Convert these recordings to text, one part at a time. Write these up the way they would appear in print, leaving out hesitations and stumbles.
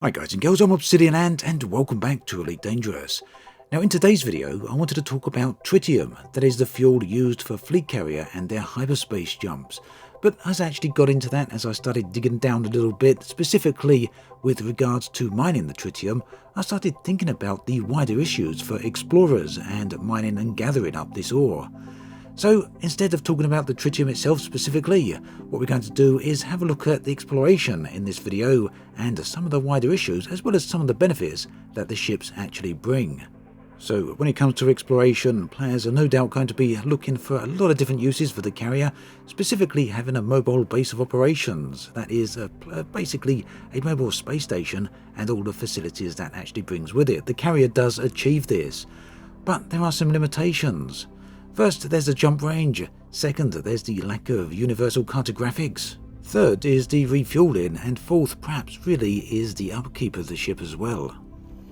Hi guys and girls, I'm Obsidian and welcome back to Elite Dangerous. Now in today's video I wanted to talk about tritium, that is the fuel used for fleet carrier and their hyperspace jumps. But as I actually got into that as I started digging down a little bit, specifically with regards to mining the tritium, I started thinking about the wider issues for explorers and mining and gathering up this ore. So instead of talking about the tritium itself specifically, what we're going to do is have a look at the exploration in this video and some of the wider issues as well as some of the benefits that the ships actually bring. So when it comes to exploration, players are no doubt going to be looking for a lot of different uses for the carrier, specifically having a mobile base of operations, that is basically a mobile space station and all the facilities that actually brings with it. The carrier does achieve this, but there are some limitations. First, there's the jump range. Second, there's the lack of Universal Cartographics. Third is the refueling, and fourth, perhaps really, is the upkeep of the ship as well.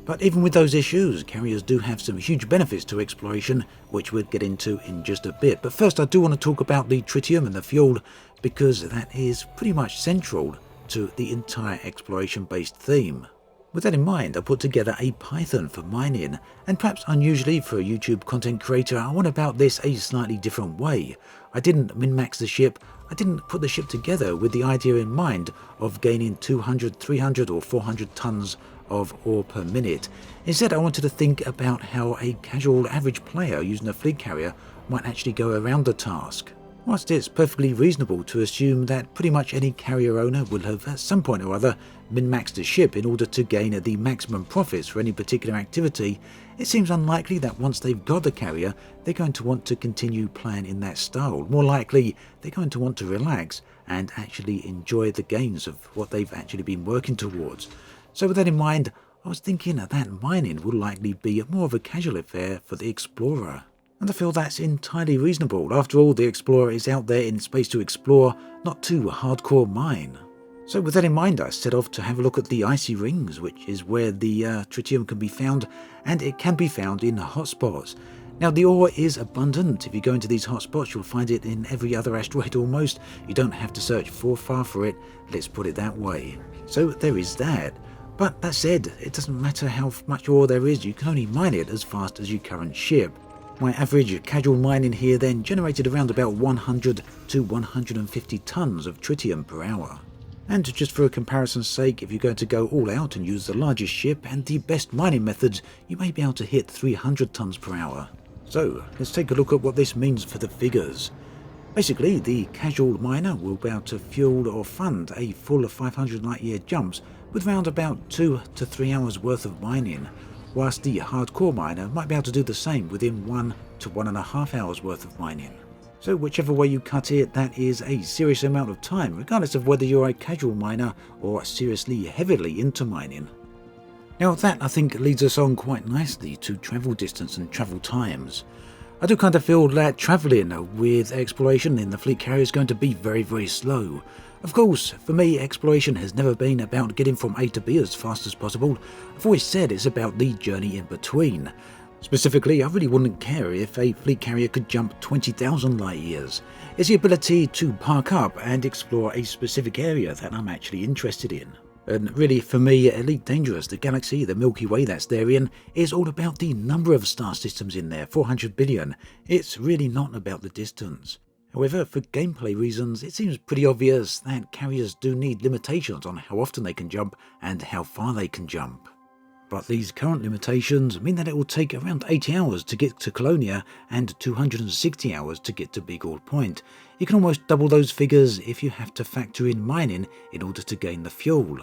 But even with those issues, carriers do have some huge benefits to exploration, which we'll get into in just a bit. But first I do want to talk about the tritium and the fuel, because that is pretty much central to the entire exploration-based theme. With that in mind, I put together a Python for mining, and perhaps unusually for a YouTube content creator, I went about this a slightly different way. I didn't min-max the ship, I didn't put the ship together with the idea in mind of gaining 200, 300 or 400 tons of ore per minute. Instead, I wanted to think about how a casual average player using a fleet carrier might actually go around the task. Whilst it's perfectly reasonable to assume that pretty much any carrier owner will have at some point or other min-maxed a ship in order to gain the maximum profits for any particular activity, it seems unlikely that once they've got the carrier, they're going to want to continue playing in that style. More likely, they're going to want to relax and actually enjoy the gains of what they've actually been working towards. So with that in mind, I was thinking that mining will likely be more of a casual affair for the explorer. And I feel that's entirely reasonable. After all, the explorer is out there in space to explore, not to hardcore mine. So with that in mind, I set off to have a look at the Icy Rings, which is where the tritium can be found, and it can be found in hotspots. Now the ore is abundant. If you go into these hotspots, you'll find it in every other asteroid almost. You don't have to search far for it, let's put it that way. So there is that. But that said, it doesn't matter how much ore there is, you can only mine it as fast as your current ship. My average casual mining here then generated around about 100 to 150 tons of tritium per hour. And just for a comparison's sake, if you're going to go all out and use the largest ship and the best mining methods, you may be able to hit 300 tons per hour. So let's take a look at what this means for the figures. Basically, the casual miner will be able to fuel or fund a full 500 light-year jumps with around about 2 to 3 hours worth of mining, whilst the hardcore miner might be able to do the same within 1 to 1.5 hours worth of mining. So whichever way you cut it, that is a serious amount of time, regardless of whether you're a casual miner or seriously heavily into mining. Now that I think leads us on quite nicely to travel distance and travel times. I do kind of feel that travelling with exploration in the fleet carrier is going to be very slow. Of course, for me, exploration has never been about getting from A to B as fast as possible. I've always said it's about the journey in between. Specifically, I really wouldn't care if a fleet carrier could jump 20,000 light years. It's the ability to park up and explore a specific area that I'm actually interested in. And really, for me, Elite Dangerous, the galaxy, the Milky Way that's therein, is all about the number of star systems in there, 400 billion. It's really not about the distance. However, for gameplay reasons, it seems pretty obvious that carriers do need limitations on how often they can jump and how far they can jump. But these current limitations mean that it will take around 80 hours to get to Colonia and 260 hours to get to Big Ord Point. You can almost double those figures if you have to factor in mining in order to gain the fuel.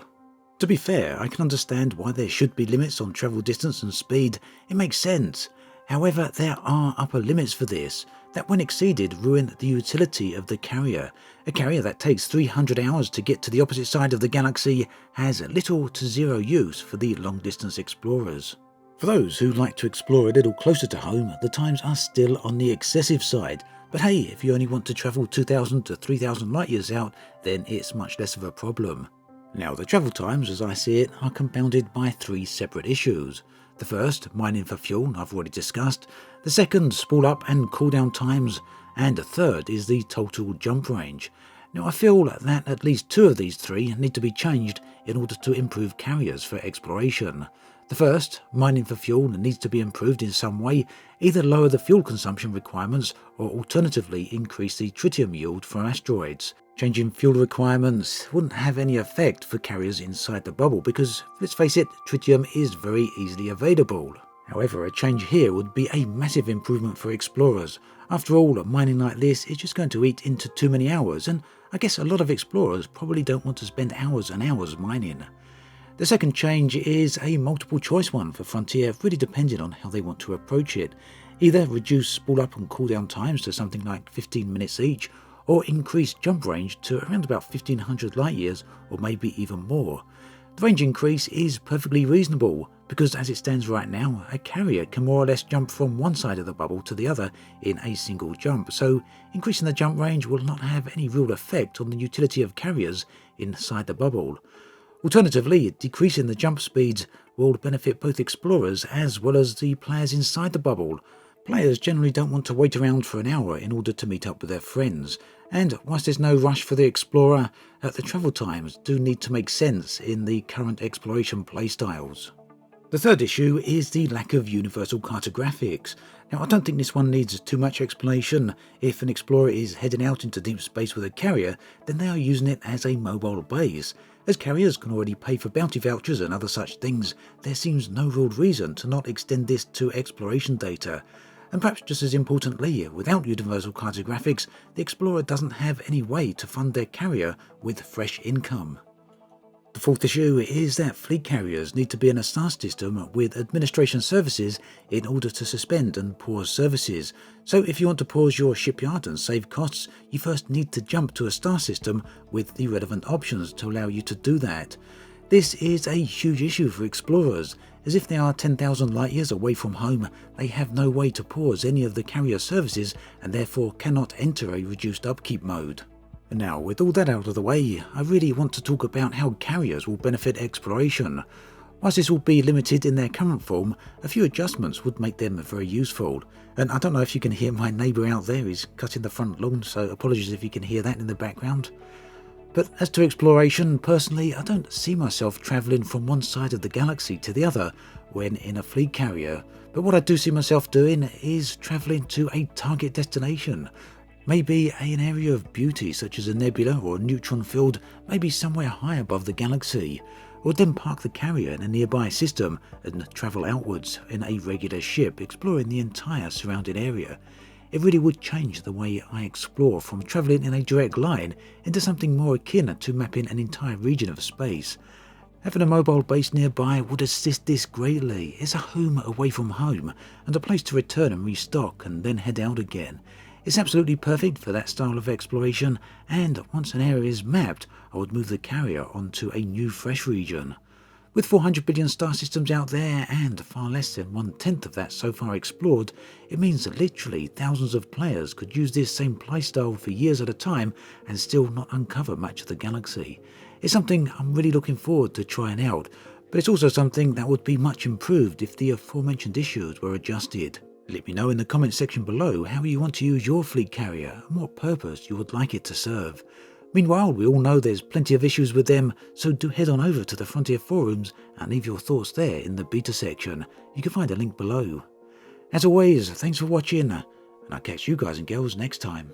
To be fair, I can understand why there should be limits on travel distance and speed. It makes sense. However, there are upper limits for this that when exceeded ruin the utility of the carrier. A carrier that takes 300 hours to get to the opposite side of the galaxy has little to zero use for the long-distance explorers. For those who like to explore a little closer to home, the times are still on the excessive side, but hey, if you only want to travel 2,000 to 3,000 light years out, then it's much less of a problem. Now, the travel times, as I see it, are compounded by 3 separate issues. The first, mining for fuel, I've already discussed. The second, spool up and cooldown times. And the third is the total jump range. Now I feel that at least 2 of these 3 need to be changed in order to improve carriers for exploration. The first, mining for fuel, needs to be improved in some way, either lower the fuel consumption requirements or alternatively increase the tritium yield from asteroids. Changing fuel requirements wouldn't have any effect for carriers inside the bubble because, let's face it, tritium is very easily available. However, a change here would be a massive improvement for explorers. After all, mining like this is just going to eat into too many hours, and I guess a lot of explorers probably don't want to spend hours and hours mining. The second change is a multiple choice one for Frontier, really depending on how they want to approach it. Either reduce spool up and cooldown times to something like 15 minutes each, or increase jump range to around about 1500 light years or maybe even more. The range increase is perfectly reasonable because as it stands right now, a carrier can more or less jump from one side of the bubble to the other in a single jump, so increasing the jump range will not have any real effect on the utility of carriers inside the bubble. Alternatively, decreasing the jump speeds will benefit both explorers as well as the players inside the bubble. Players generally don't want to wait around for an hour in order to meet up with their friends, and whilst there's no rush for the explorer, the travel times do need to make sense in the current exploration playstyles. The third issue is the lack of Universal Cartographics. Now, I don't think this one needs too much explanation. If an explorer is heading out into deep space with a carrier, then they are using it as a mobile base. As carriers can already pay for bounty vouchers and other such things, there seems no real reason to not extend this to exploration data. And perhaps just as importantly, without Universal Cartographics, the explorer doesn't have any way to fund their carrier with fresh income. The fourth issue is that fleet carriers need to be in a star system with administration services in order to suspend and pause services. So if you want to pause your shipyard and save costs, you first need to jump to a star system with the relevant options to allow you to do that. This is a huge issue for explorers, as if they are 10,000 light years away from home, they have no way to pause any of the carrier services and therefore cannot enter a reduced upkeep mode. And now, with all that out of the way, I really want to talk about how carriers will benefit exploration. Whilst this will be limited in their current form, a few adjustments would make them very useful. And I don't know if you can hear my neighbour out there, he's cutting the front lawn, so apologies if you can hear that in the background. But as to exploration, personally, I don't see myself travelling from one side of the galaxy to the other when in a fleet carrier. But what I do see myself doing is travelling to a target destination. Maybe an area of beauty such as a nebula or a neutron field, maybe somewhere high above the galaxy. Or then park the carrier in a nearby system and travel outwards in a regular ship, exploring the entire surrounding area. It really would change the way I explore from travelling in a direct line into something more akin to mapping an entire region of space. Having a mobile base nearby would assist this greatly. It's a home away from home and a place to return and restock and then head out again. It's absolutely perfect for that style of exploration, and once an area is mapped, I would move the carrier onto a new fresh region. With 400 billion star systems out there and far less than 1/10 of that so far explored, it means that literally thousands of players could use this same playstyle for years at a time and still not uncover much of the galaxy. It's something I'm really looking forward to trying out, but it's also something that would be much improved if the aforementioned issues were adjusted. Let me know in the comment section below how you want to use your fleet carrier and what purpose you would like it to serve. Meanwhile, we all know there's plenty of issues with them, so do head on over to the Frontier forums and leave your thoughts there in the beta section. You can find a link below. As always, thanks for watching, and I'll catch you guys and girls next time.